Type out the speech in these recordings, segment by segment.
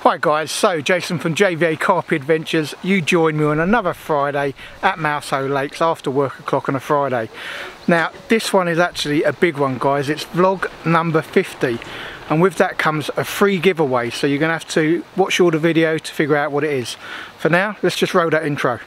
Hi guys, so Jason from JVA Carpy Adventures. You join me on another Friday at Mousehole Lakes after work o'clock on a Friday. Now this one is actually a big one guys, it's vlog number 50 and with that comes a free giveaway, so you're going to have to watch all the video to figure out what it is. For now, let's just roll that intro.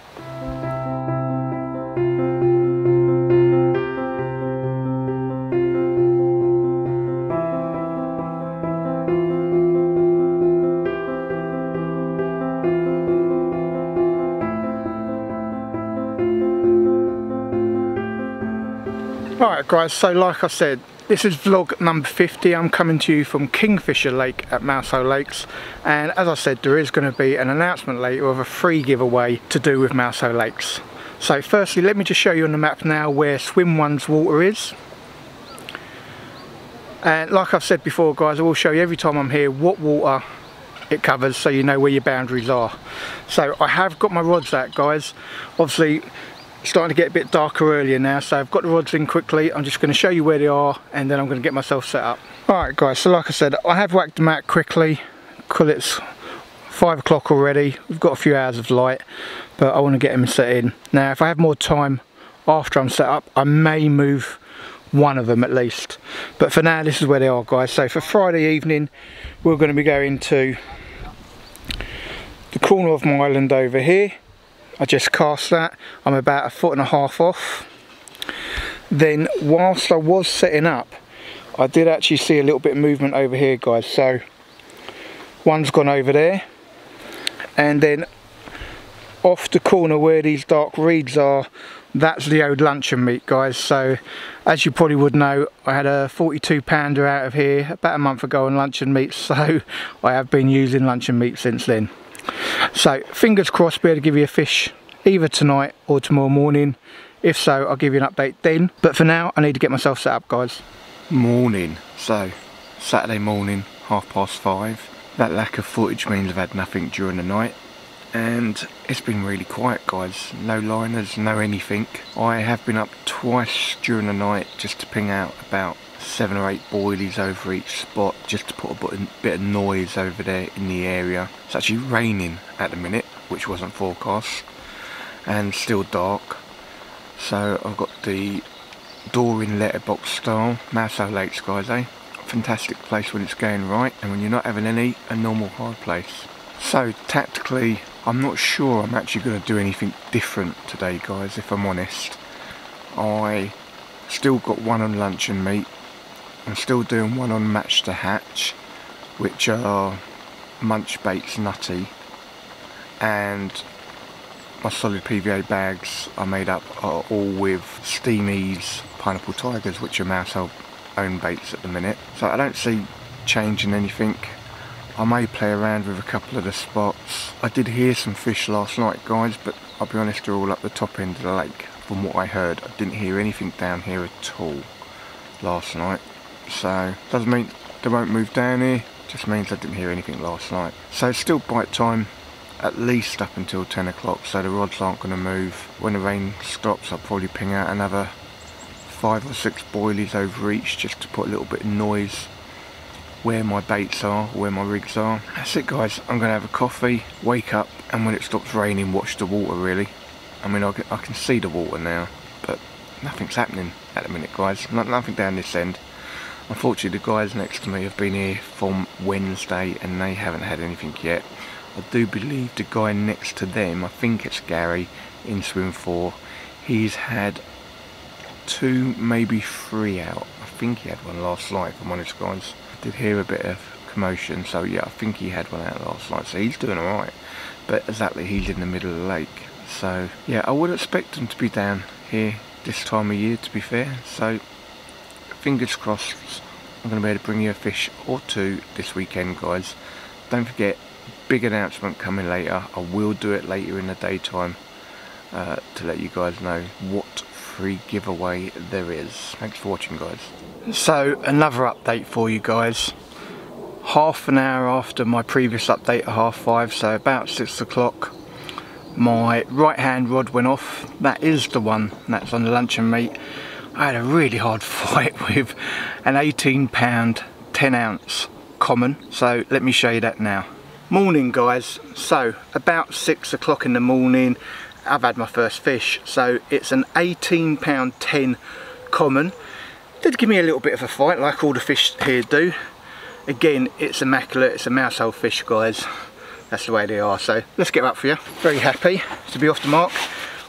Alright guys, so like I said, this is vlog number 50. I'm coming to you from Kingfisher Lake at Mousehole Lakes, and as I said, there is going to be an announcement later of a free giveaway to do with Mousehole Lakes. So firstly, let me just show you on the map now where Swim One's water is. And like I've said before guys, I will show you every time I'm here what water it covers, so you know where your boundaries are. So I have got my rods out guys. Obviously starting to get a bit darker earlier now, so I've got the rods in quickly. I'm just going to show you where they are and then I'm going to get myself set up. Alright guys, so like I said, I have whacked them out quickly because it's 5 o'clock already. We've got a few hours of light, but I want to get them set in. Now if I have more time after I'm set up, I may move one of them at least, but for now this is where they are guys. So for Friday evening we're going to be going to the corner of my island over here. I just cast that, I'm about 1.5 foot off. Then whilst I was setting up, I did actually see a little bit of movement over here guys. So one's gone over there, and then off the corner where these dark reeds are, that's the old luncheon meat guys. So as you probably would know, I had a 42 pounder out of here about a month ago on luncheon meat, so I have been using luncheon meat since then. So fingers crossed be able to give you a fish either tonight or tomorrow morning. If so, I'll give you an update then, but for now I need to get myself set up guys. Morning. So Saturday morning, 5:30. That lack of footage means I've had nothing during the night and it's been really quiet guys. No liners, no anything. I have been up twice during the night just to ping out about 7 or 8 boilies over each spot, just to put a bit of noise over there in the area. It's actually raining at the minute, which wasn't forecast, and still dark. So I've got the door-in letterbox style Mousehole Lakes guys, eh? Fantastic place when it's going right and when you're not having any, a normal hard place. So tactically I'm not sure I'm actually going to do anything different today guys, if I'm honest. I still got one on luncheon meat. I'm still doing one on match to hatch, which are munch baits nutty, and my solid PVA bags I made up are all with Steamy's pineapple tigers, which are Mousehole own baits at the minute. So I don't see changing anything. I may play around with a couple of the spots. I did hear some fish last night guys, but I'll be honest, they're all up the top end of the lake. From what I heard, I didn't hear anything down here at all last night. So doesn't mean they won't move down here, just means I didn't hear anything last night. So it's still bite time at least up until 10 o'clock, so the rods aren't going to move. When the rain stops I'll probably ping out another 5 or 6 boilies over each, just to put a little bit of noise where my baits are, where my rigs are. That's it guys, I'm going to have a coffee, wake up, and when it stops raining watch the water really. I mean I can see the water now, but nothing's happening at the minute guys, nothing down this end. Unfortunately the guys next to me have been here from Wednesday and they haven't had anything yet. I do believe the guy next to them, I think it's Gary in Swim 4, he's had 2, maybe 3 out. I think he had one last night, if I'm honest guys. I did hear a bit of commotion, so yeah, I think he had one out last night, so he's doing alright. But exactly, he's in the middle of the lake. So yeah, I would expect him to be down here this time of year, to be fair. So fingers crossed I'm going to be able to bring you a fish or 2 this weekend guys. Don't forget, big announcement coming later. I will do it later in the daytime to let you guys know what free giveaway there is. Thanks for watching guys. So another update for you guys. Half an hour after my previous update at 5:30, so about 6 o'clock, my right hand rod went off. That is the one that's on the luncheon meat. I had a really hard fight with an 18 pound 10 ounce common, so let me show you that now. Morning guys, so about 6 o'clock in the morning I've had my first fish. So it's an 18 pound 10 common. Did give me a little bit of a fight like all the fish here do. Again, it's immaculate, it's a mousehole fish guys, that's the way they are. So let's get up for you. Very happy to be off the mark.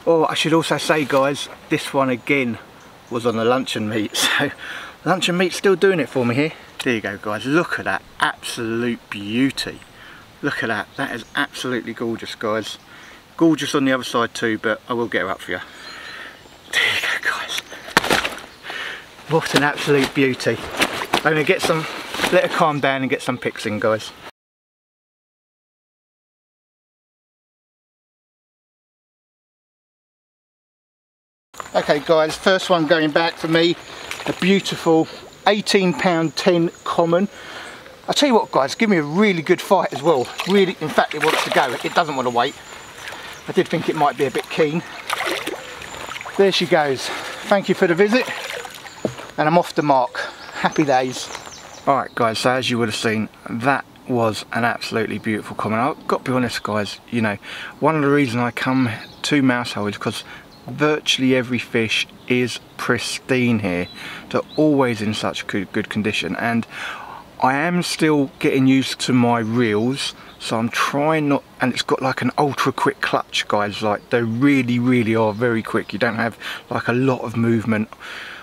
Or I should also say guys, this one again was on the luncheon meat, so luncheon meat's still doing it for me here. There you go guys, look at that absolute beauty. Look at that, that is absolutely gorgeous guys. Gorgeous on the other side too, but I will get her up for you. There you go guys. What an absolute beauty. I'm going to get some, let her calm down and get some pics in guys. Okay guys, first one going back for me, a beautiful 18 pound 10 common. I'll tell you what guys, give me a really good fight as well. Really, in fact it wants to go, it doesn't want to wait. I did think it might be a bit keen. There she goes. Thank you for the visit. And I'm off the mark. Happy days. Alright guys, so as you would have seen, that was an absolutely beautiful common. I've got to be honest guys, you know, one of the reasons I come to Mousehole is because virtually every fish is pristine here. They're always in such good condition, and I am still getting used to my reels, so I'm trying not, and it's got like an ultra quick clutch guys, like they really are very quick. You don't have like a lot of movement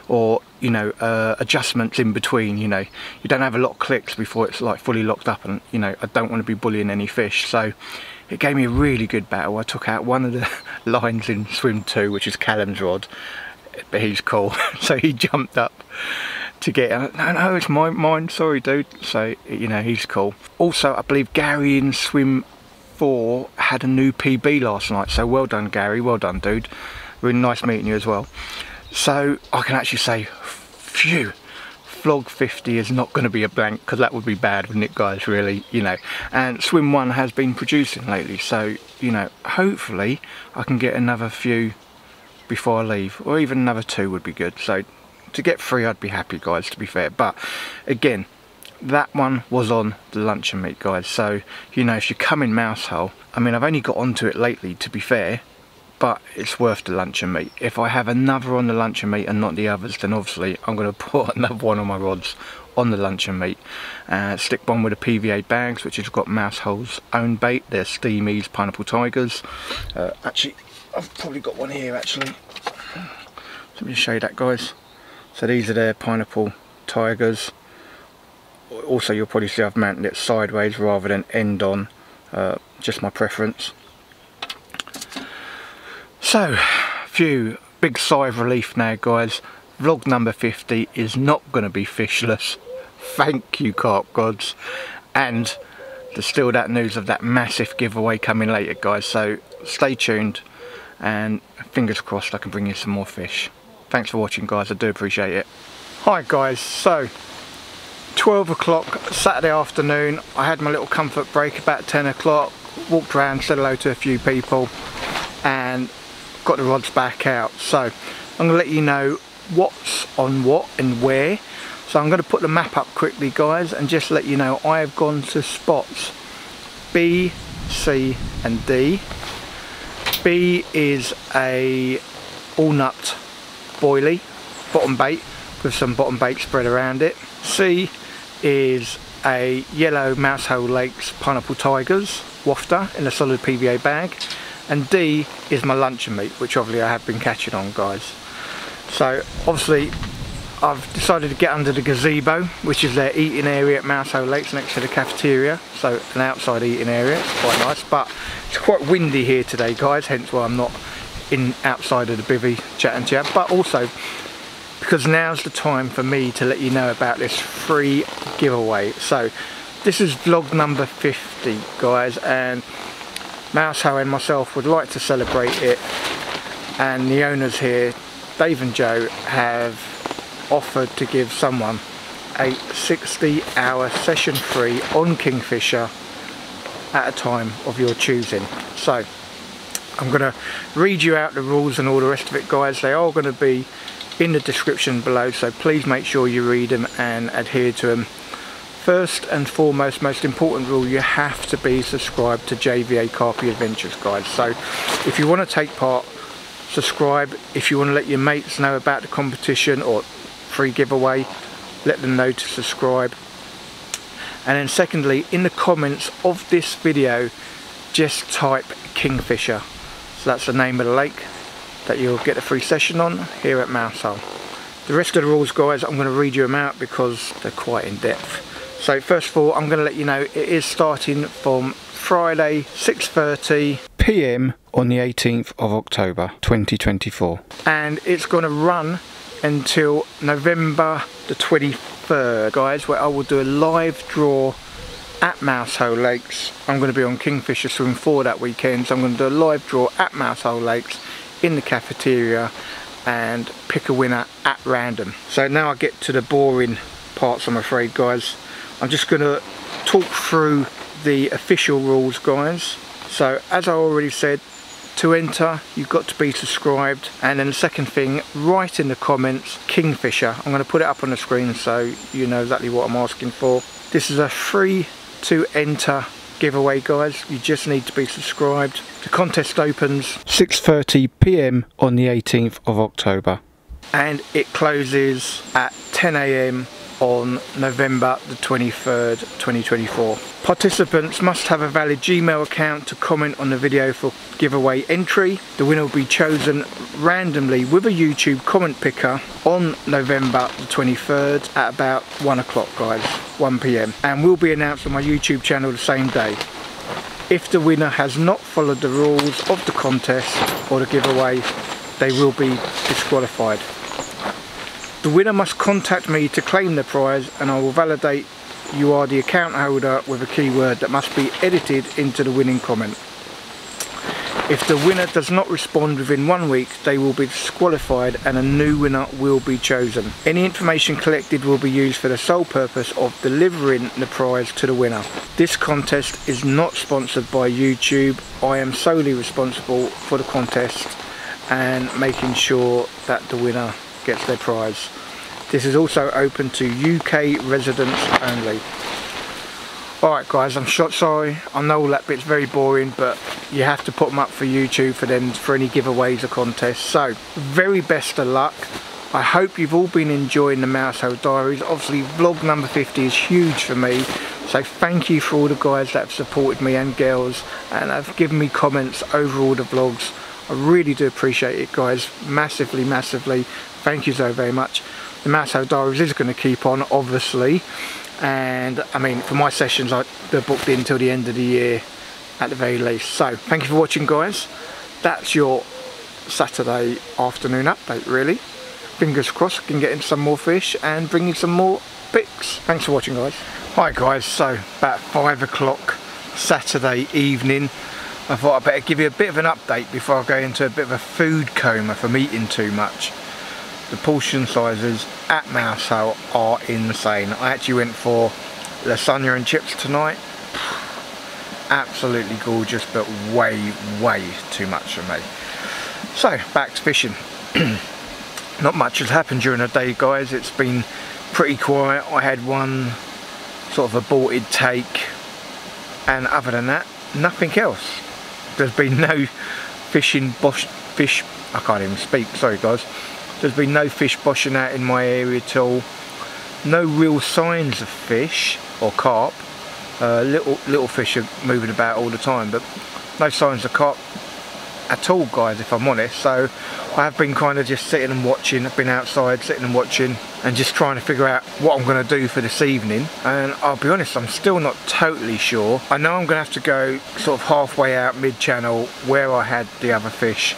or, you know, adjustments in between, you know. You don't have a lot of clicks before it's like fully locked up, and you know, I don't want to be bullying any fish, so it gave me a really good battle. I took out one of the lines in swim 2, which is Callum's rod, but he's cool. So he jumped up to get it. No, it's mine, sorry dude. So, you know, he's cool. Also, I believe Gary in swim 4 had a new PB last night, so well done Gary, well done dude. Really nice meeting you as well. So I can actually say, phew, vlog 50 is not going to be a blank, because that would be bad, wouldn't it guys, really, you know. And swim 1 has been producing lately, so, you know, hopefully I can get another few before I leave, or even another 2 would be good. So to get 3 I'd be happy guys, to be fair. But again, that one was on the luncheon meat guys, so you know, if you come in Mousehole, I mean, I've only got onto it lately to be fair, but it's worth the luncheon meat. If I have another on the luncheon meat and not the others, then obviously I'm going to put another one on my rods on the luncheon meat. Stick one with the PVA bags, which has got Mousehole's own bait. They're Steamies Pineapple Tigers. Actually, I've probably got one here actually. Let me just show you that guys. So these are their Pineapple Tigers. Also, you'll probably see I've mounted it sideways rather than end on, just my preference. So, phew, big sigh of relief now guys. Vlog number 50 is not going to be fishless. Thank you carp gods. And there's still that news of that massive giveaway coming later guys, so stay tuned and fingers crossed I can bring you some more fish. Thanks for watching guys, I do appreciate it. Hi guys, so 12 o'clock Saturday afternoon, I had my little comfort break about 10 o'clock, walked around, said hello to a few people and got the rods back out. So I'm going to let you know what's on what and where. So I'm going to put the map up quickly guys and just let you know I have gone to spots B, C and D. B is a all nut boilie bottom bait with some bottom bait spread around it. C is a yellow Mousehole Lakes Pineapple Tigers wafter in a solid PVA bag, and D is my luncheon meat, which obviously I have been catching on guys. So obviously I've decided to get under the gazebo, which is their eating area at Mousehole Lakes next to the cafeteria, so an outside eating area. It's quite nice, but it's quite windy here today guys, hence why I'm not in outside of the bivvy chatting to you, but also because now's the time for me to let you know about this free giveaway. So this is vlog number 50 guys, and Mousehole and myself would like to celebrate it, and the owners here, Dave and Joe, have offered to give someone a 60-hour session free on Kingfisher at a time of your choosing. So I'm going to read you out the rules and all the rest of it guys. They are going to be in the description below, so please make sure you read them and adhere to them first and foremost, most important rule, you have to be subscribed to JVA Carpy Adventures, guys. So if you want to take part, subscribe. If you want to let your mates know about the competition or free giveaway, let them know to subscribe. And then secondly, in the comments of this video, just type Kingfisher. So that's the name of the lake that you'll get a free session on here at Mousehole. The rest of the rules, guys, I'm going to read you them out because they're quite in depth. So first of all, I'm going to let you know it is starting from Friday 6:30 PM on the 18th of October 2024, and it's going to run until November the 23rd, guys, where I will do a live draw at Mousehole Lakes. I'm going to be on Kingfisher Swim 4 that weekend, so I'm going to do a live draw at Mousehole Lakes in the cafeteria and pick a winner at random. So now I get to the boring parts, I'm afraid, guys. I'm just going to talk through the official rules, guys. So as I already said, to enter you've got to be subscribed, and then the second thing, write in the comments Kingfisher. I'm going to put it up on the screen so you know exactly what I'm asking for. This is a free to enter giveaway, guys. You just need to be subscribed. The contest opens 6:30 PM on the 18th of October and it closes at 10 AM on November the 23rd 2024. Participants must have a valid Gmail account to comment on the video for giveaway entry. The winner will be chosen randomly with a YouTube comment picker on November the 23rd at about 1 o'clock, guys, 1 PM, and will be announced on my YouTube channel the same day. If the winner has not followed the rules of the contest or the giveaway, they will be disqualified. The winner must contact me to claim the prize, and I will validate you are the account holder with a keyword that must be edited into the winning comment. If the winner does not respond within 1 week, they will be disqualified and a new winner will be chosen. Any information collected will be used for the sole purpose of delivering the prize to the winner. This contest is not sponsored by YouTube. I am solely responsible for the contest and making sure that the winner gets their prize. This is also open to UK residents only. Alright, guys, I'm sorry, I know all that bit's very boring, but you have to put them up for YouTube for any giveaways or contests. So very best of luck. I hope you've all been enjoying the Mousehole Diaries. Obviously vlog number 50 is huge for me, so thank you for all the guys that have supported me and girls and have given me comments over all the vlogs. I really do appreciate it, guys, massively. Thank you so very much. The Mousehole Diaries is going to keep on, obviously, and I mean, for my sessions they're booked in till the end of the year at the very least. So thank you for watching, guys. That's your Saturday afternoon update, really. Fingers crossed I can get into some more fish and bring you some more pics. Thanks for watching, guys. Hi guys, so about 5 o'clock Saturday evening, I thought I'd better give you a bit of an update before I go into a bit of a food coma from eating too much. The portion sizes at Mousehole are insane. I actually went for lasagna and chips tonight. Absolutely gorgeous, but way too much for me. So back to fishing. Not much has happened during the day, guys. It's been pretty quiet. I had one sort of aborted take, and other than that, nothing else. There's been no fish, I can't even speak, sorry guys. There's been no fish boshing out in my area at all. No real signs of fish or carp. Little fish are moving about all the time, but no signs of carp at all, guys, if I'm honest. So I have been kind of just sitting and watching. I've been outside sitting and watching and just trying to figure out what I'm going to do for this evening, and I'll be honest, I'm still not totally sure. I know I'm going to have to go sort of halfway out mid-channel where I had the other fish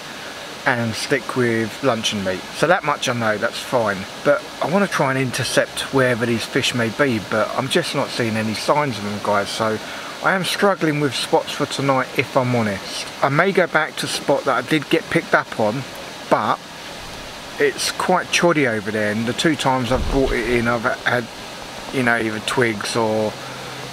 and stick with luncheon meat. So that much I know, that's fine. But I want to try and intercept wherever these fish may be, but I'm just not seeing any signs of them, guys. So I am struggling with spots for tonight, if I'm honest. I may go back to a spot that I did get picked up on, but it's quite choddy over there, and the 2 times I've brought it in I've had, you know, either twigs or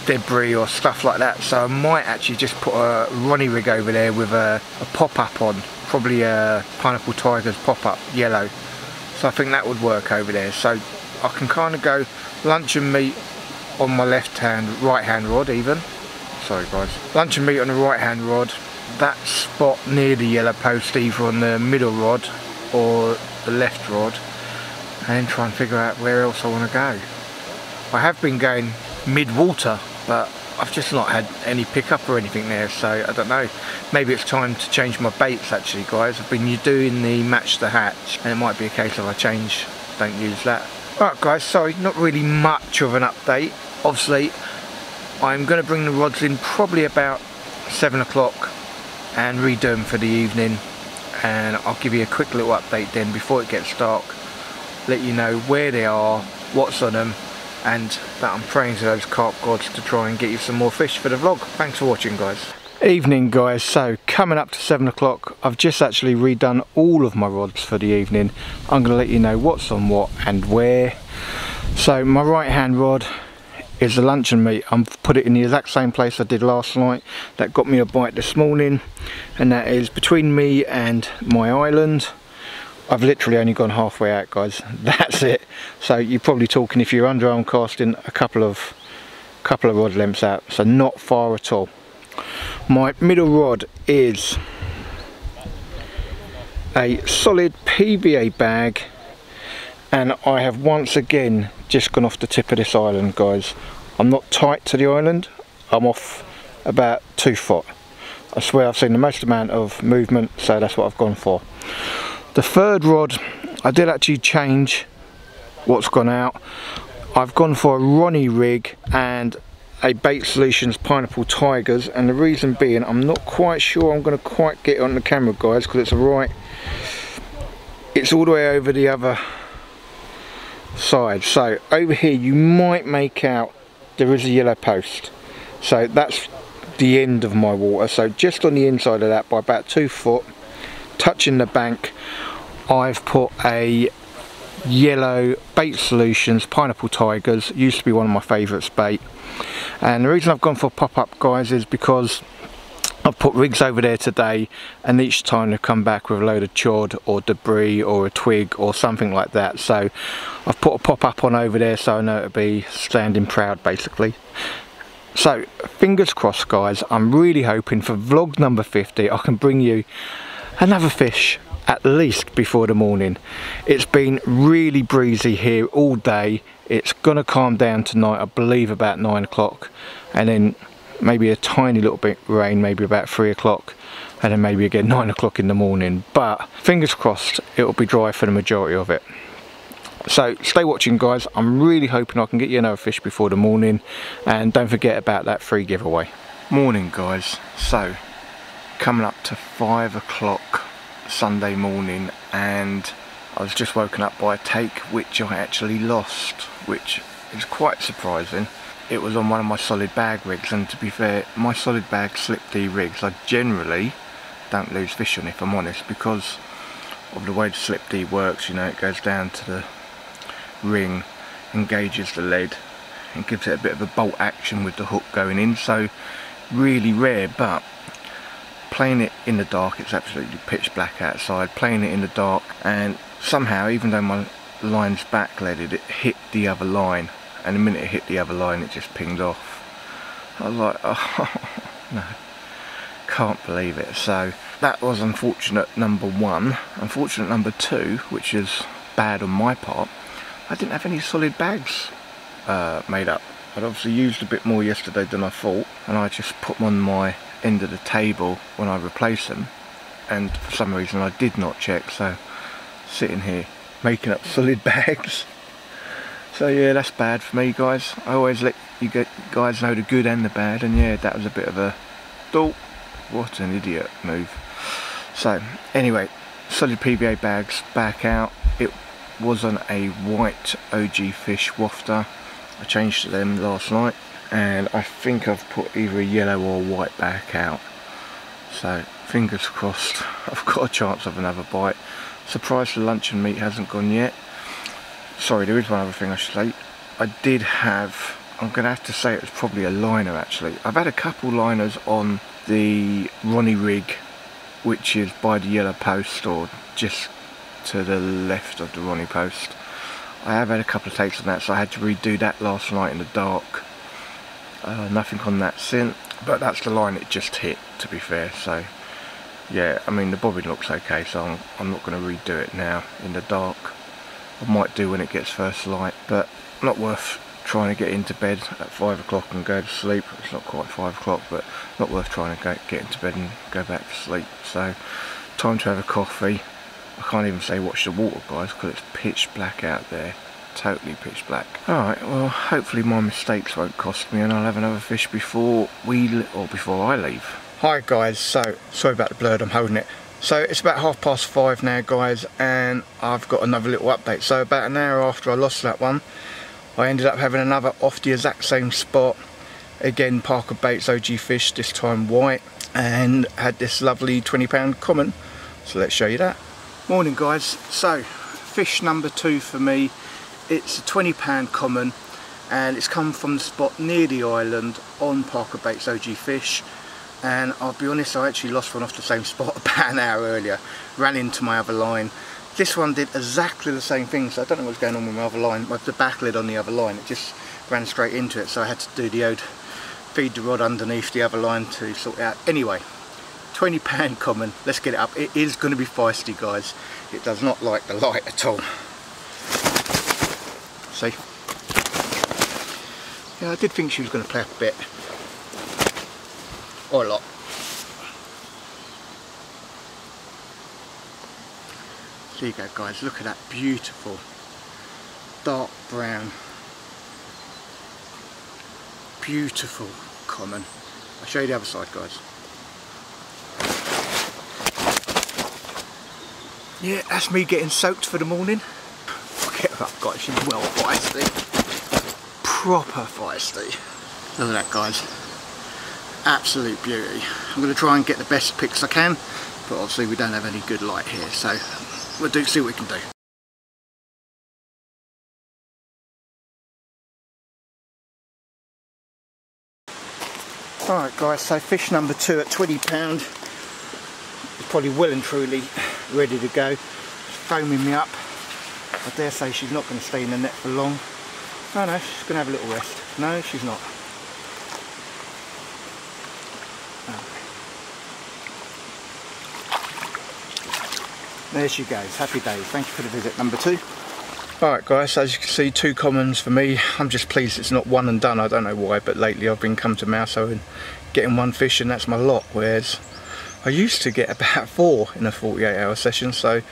debris or stuff like that. So I might actually just put a Ronnie rig over there with a pop-up on, probably a Pineapple Tigers pop-up yellow. So I think that would work over there. So I can kind of go luncheon meat on my right hand rod even. Sorry guys. Luncheon meat on the right hand rod. That spot near the yellow post either on the middle rod or the left rod. And then try and figure out where else I want to go. I have been going mid-water, but I've just not had any pickup or anything there, so I don't know. Maybe it's time to change my baits actually guys. I've been doing the match the hatch and it might be a case of I change, don't use that. Alright guys, sorry, not really much of an update. Obviously, I'm going to bring the rods in probably about 7 o'clock and redo them for the evening, and I'll give you a quick little update then before it gets dark. Let you know where they are, what's on them, and that I'm praying to those carp gods to try and get you some more fish for the vlog. Thanks for watching guys. Evening guys, so coming up to 7 o'clock, I've just actually redone all of my rods for the evening. I'm going to let you know what's on what and where. So my right hand rod is the luncheon meat. I've put it in the exact same place I did last night. That got me a bite this morning, and that is between me and my island. I've literally only gone halfway out guys, that's it. So you're probably talking, if you're underarm casting, a couple of rod lengths out, so not far at all. My middle rod is a solid PVA bag, and I have once again just gone off the tip of this island guys. I'm not tight to the island, I'm off about 2 foot. I swear I've seen the most amount of movement, so that's what I've gone for. The third rod, I did actually change what's gone out. I've gone for a Ronnie rig and a Bait Solutions Pineapple Tigers, and the reason being, I'm not quite sure I'm going to quite get it on the camera guys, because it's all the way over the other side. So over here you might make out there is a yellow post, so that's the end of my water. So just on the inside of that by about 2 foot, touching the bank, I've put a yellow Bait Solutions Pineapple Tigers. Used to be one of my favourites bait, and the reason I've gone for pop-up guys is because I've put rigs over there today, and each time they've come back with a load of chod or debris or a twig or something like that. So I've put a pop-up on over there, so I know it'll be standing proud basically. So fingers crossed guys, I'm really hoping for vlog number 50 I can bring you another fish at least before the morning. It's been really breezy here all day. It's gonna calm down tonight, I believe about 9 o'clock, and then maybe a tiny little bit rain maybe about 3 o'clock, and then maybe again 9 o'clock in the morning. But fingers crossed it'll be dry for the majority of it. So stay watching guys, I'm really hoping I can get you another fish before the morning, and don't forget about that free giveaway. Morning guys, so coming up to 5 o'clock Sunday morning, and I was just woken up by a take which I actually lost, which is quite surprising. It was on one of my solid bag rigs, and to be fair, my solid bag slip D rigs, I generally don't lose fish on, if I'm honest, because of the way the slip D works. You know, it goes down to the ring, engages the lead and gives it a bit of a bolt action with the hook going in, so really rare. But playing it in the dark, it's absolutely pitch black outside, playing it in the dark, and somehow, even though my line's backleaded, it hit the other line, and the minute it hit the other line it just pinged off. I was like, oh no, can't believe it. So that was unfortunate number one. Unfortunate number two, which is bad on my part, I didn't have any solid bags made up. I'd obviously used a bit more yesterday than I thought, and I just put them on my end of the table when I replaced them, and for some reason I did not check, so sitting here making up solid bags. So yeah, that's bad for me guys. I always let you guys know the good and the bad, and yeah, that was a bit of a dope. What an idiot move. So anyway, solid PVA bags back out. It was on a white OG Fish wafter. I changed to them last night, and I think I've put either a yellow or white back out. So fingers crossed I've got a chance of another bite. Surprised the luncheon meat hasn't gone yet. Sorry, there is one other thing I should say. I did have, I'm going to have to say it was probably a liner actually. I've had a couple liners on the Ronnie rig, which is by the yellow post or just to the left of the Ronnie post. I have had a couple of takes on that, so I had to redo that last night in the dark. Nothing on that since, but that's the line it just hit, to be fair. So yeah, I mean the bobbin looks okay, so I'm not going to redo it now in the dark. I might do when it gets first light, but not worth trying to get into bed at 5 o'clock and go to sleep. It's not quite 5 o'clock, but not worth trying to get into bed and go back to sleep. So time to have a coffee. I can't even say watch the water, guys, because it's pitch black out there. Totally pitch black. Alright, well hopefully my mistakes won't cost me and I'll have another fish before I leave. Hi guys, so sorry about the blurred, I'm holding it. So it's about 5:30 now, guys, and I've got another little update. So about an hour after I lost that one, I ended up having another off the exact same spot. Again, Parker Baits OG fish, this time white, and had this lovely £20 common. So let's show you that. Morning guys, so fish number 2 for me. It's a £20 common, and it's come from the spot near the island on Parker Baits OG fish. And I'll be honest, I actually lost one off the same spot about an hour earlier. Ran into my other line. This one did exactly the same thing, so I don't know what's going on with my other line. The back lid on the other line, it just ran straight into it, so I had to do the old feed the rod underneath the other line to sort it out. Anyway, £20 common, let's get it up. It is going to be feisty, guys. It does not like the light at all. See? Yeah, I did think she was going to play up a bit. Or a lot. There you go, guys, look at that beautiful dark brown, beautiful common. I'll show you the other side, guys. Yeah, that's me getting soaked for the morning. I'll get her up, guys, she's well feisty. Proper feisty. Look at that, guys. Absolute beauty. I'm going to try and get the best pics I can, but obviously we don't have any good light here, so we'll see what we can do. Alright guys, so fish number 2 at £20 is probably well and truly ready to go. Foaming me up. I dare say she's not going to stay in the net for long. Oh no, she's going to have a little rest. No, she's not. There she goes, happy days. Thank you for the visit, number 2. Alright guys, so as you can see, 2 commons for me. I'm just pleased it's not one and done. I don't know why, but lately I've been come to Mousehole and getting 1 fish and that's my lot, whereas I used to get about 4 in a 48-hour session. So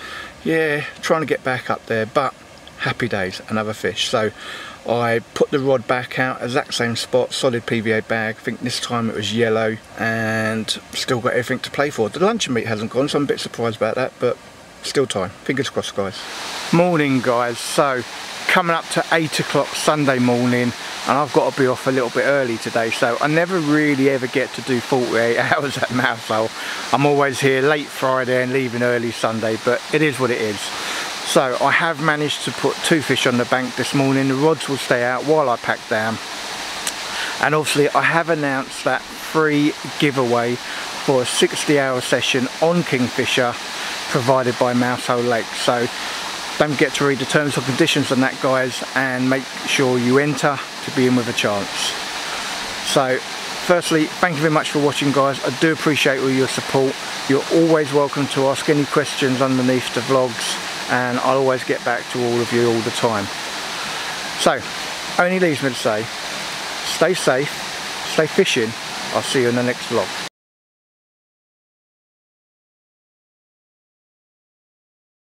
yeah, trying to get back up there, but happy days, another fish. So I put the rod back out, exact same spot, solid PVA bag. I think this time it was yellow, and still got everything to play for. The luncheon meat hasn't gone, so I'm a bit surprised about that, but still time. Fingers crossed, guys. Morning, guys. So coming up to 8 o'clock Sunday morning, and I've got to be off a little bit early today, so I never really ever get to do 48 hours at Mousehole. I'm always here late Friday and leaving early Sunday, but it is what it is. So I have managed to put 2 fish on the bank this morning. The rods will stay out while I pack down, and obviously I have announced that free giveaway for a 60-hour session on Kingfisher provided by Mousehole Lakes. So don't forget to read the terms and conditions on that, guys, and make sure you enter to be in with a chance. So firstly, thank you very much for watching, guys. I do appreciate all your support. You're always welcome to ask any questions underneath the vlogs, and I'll always get back to all of you all the time. So only leaves me to say, stay safe, stay fishing. I'll see you in the next vlog.